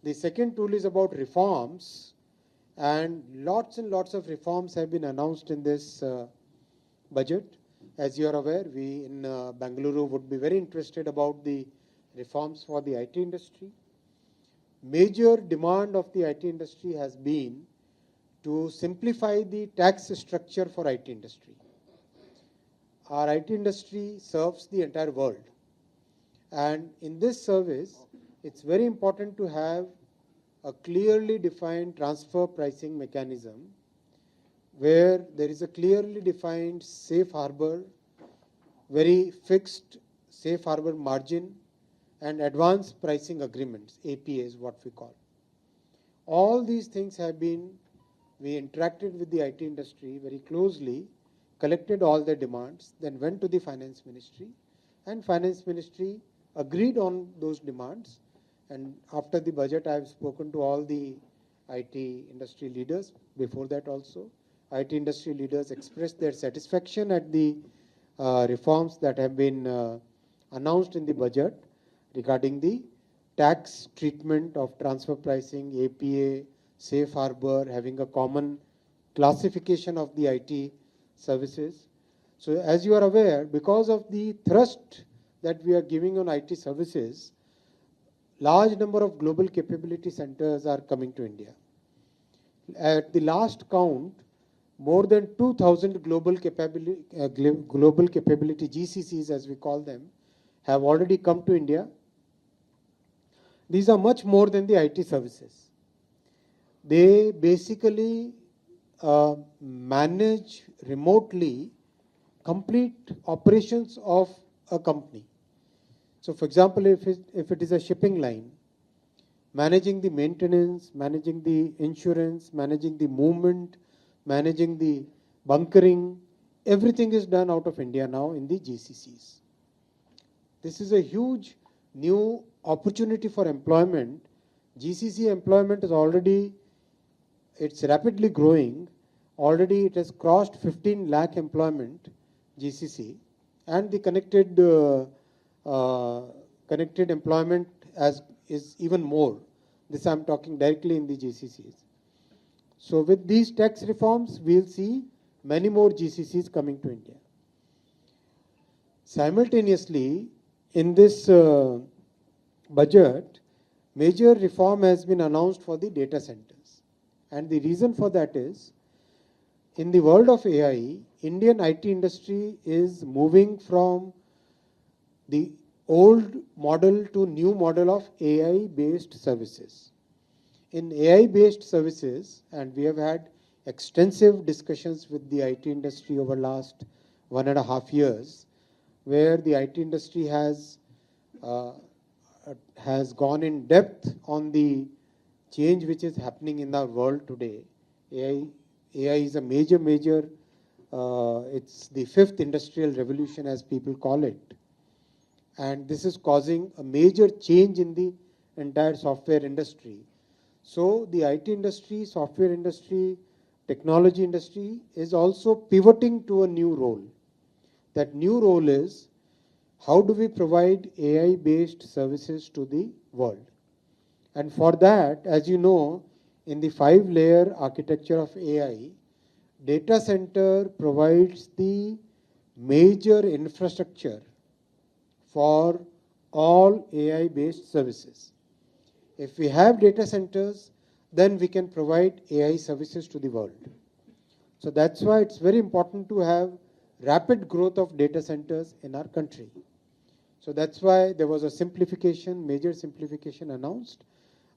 The second tool is about reforms, and lots of reforms have been announced in this budget. As you are aware, we in Bengaluru would be very interested about the reforms for the IT industry. Major demand of the IT industry has been to simplify the tax structure for IT industry. Our IT industry serves the entire world. And in this service, it's very important to have a clearly defined transfer pricing mechanism where there is a clearly defined safe harbor, very fixed safe harbor margin, and advanced pricing agreements, APA is what we call. All these things have been, we interacted with the IT industry very closely, collected all their demands, then went to the finance ministry, and finance ministry agreed on those demands. And after the budget, I have spoken to all the IT industry leaders. Before that also, IT industry leaders expressed their satisfaction at the reforms that have been announced in the budget regarding the tax treatment of transfer pricing, APA, safe harbor, having a common classification of the IT services. So as you are aware, because of the thrust that we are giving on IT services, large number of global capability centers are coming to India. At the last count, more than 2,000 global capability GCCs, as we call them, have already come to India. These are much more than the IT services. They basically manage remotely complete operations of a company. So for example, if it is a shipping line, managing the maintenance, managing the insurance, managing the movement, managing the bunkering, everything is done out of India now in the GCCs. This is a huge new opportunity for employment. GCC employment is already, it's rapidly growing. Already it has crossed 15 lakh employment, GCC, and the connected employment is even more. This I am talking directly in the GCCs. So with these tax reforms, we will see many more GCCs coming to India. Simultaneously, in this budget, major reform has been announced for the data centers. And the reason for that is, in the world of AI, Indian IT industry is moving from the old model to new model of AI-based services. In AI-based services, and we have had extensive discussions with the IT industry over last 1.5 years, where the IT industry has gone in depth on the change which is happening in the world today. AI is a major, it's the fifth industrial revolution, as people call it. And this is causing a major change in the entire software industry. So the IT industry, software industry, technology industry is also pivoting to a new role. That new role is, how do we provide AI-based services to the world? And for that, as you know, in the 5-layer architecture of AI, data center provides the major infrastructure for all AI-based services. If we have data centers, then we can provide AI services to the world. So that's why it's very important to have rapid growth of data centers in our country. So that's why there was a simplification, major simplification announced.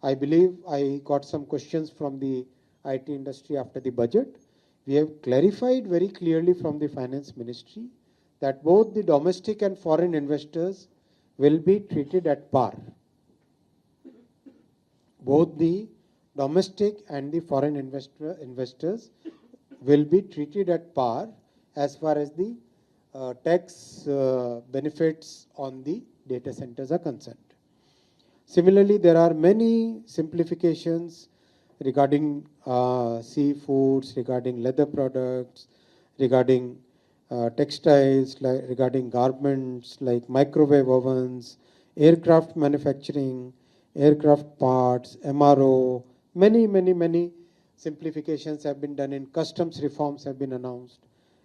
I believe I got some questions from the IT industry after the budget. We have clarified very clearly from the finance ministry that both the domestic and foreign investors will be treated at par. Both the domestic and the foreign investors will be treated at par as far as the tax benefits on the data centers are concerned. Similarly, there are many simplifications regarding seafoods, regarding leather products, regarding textiles, regarding garments like microwave ovens, aircraft manufacturing, aircraft parts, MRO, many simplifications have been done in customs reforms have been announced.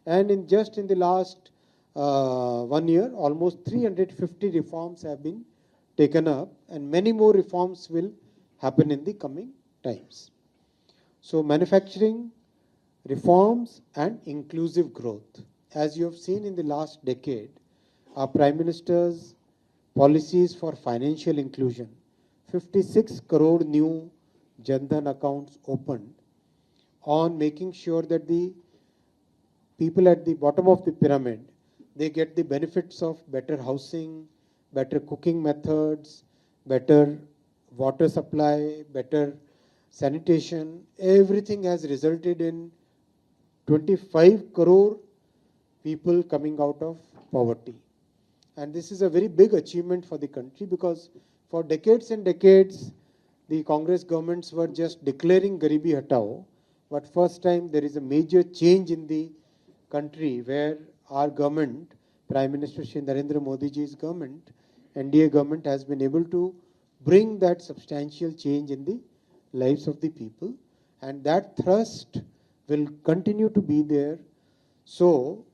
And in just in the last 1 year, almost 350 reforms have been taken up, and many more reforms will happen in the coming times. So manufacturing, reforms and inclusive growth. As you have seen in the last decade, our Prime Minister's policies for financial inclusion, 56 crore new Jan Dhan accounts opened, on making sure that the people at the bottom of the pyramid, they get the benefits of better housing, better cooking methods, better water supply, better sanitation. Everything has resulted in 25 crore people coming out of poverty. And this is a very big achievement for the country, because for decades and decades, the Congress governments were just declaring Garibi Hatao. But first time there is a major change in the country where our government, Prime Minister Shri Narendra Modi ji's government, NDA government, has been able to bring that substantial change in the lives of the people. And that thrust will continue to be there. So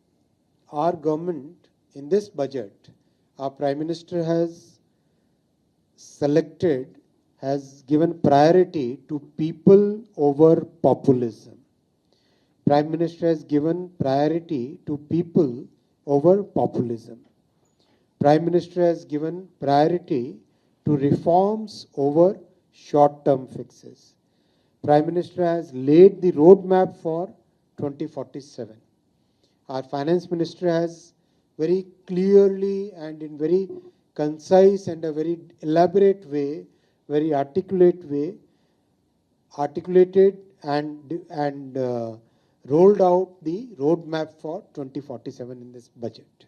our government, in this budget, our Prime Minister has given priority to people over populism. Prime Minister has given priority to people over populism. Prime Minister has given priority to reforms over short-term fixes. Prime Minister has laid the roadmap for 2047. Our Finance Minister has very clearly and in very concise and a very elaborate way, very articulated and rolled out the roadmap for 2047 in this budget.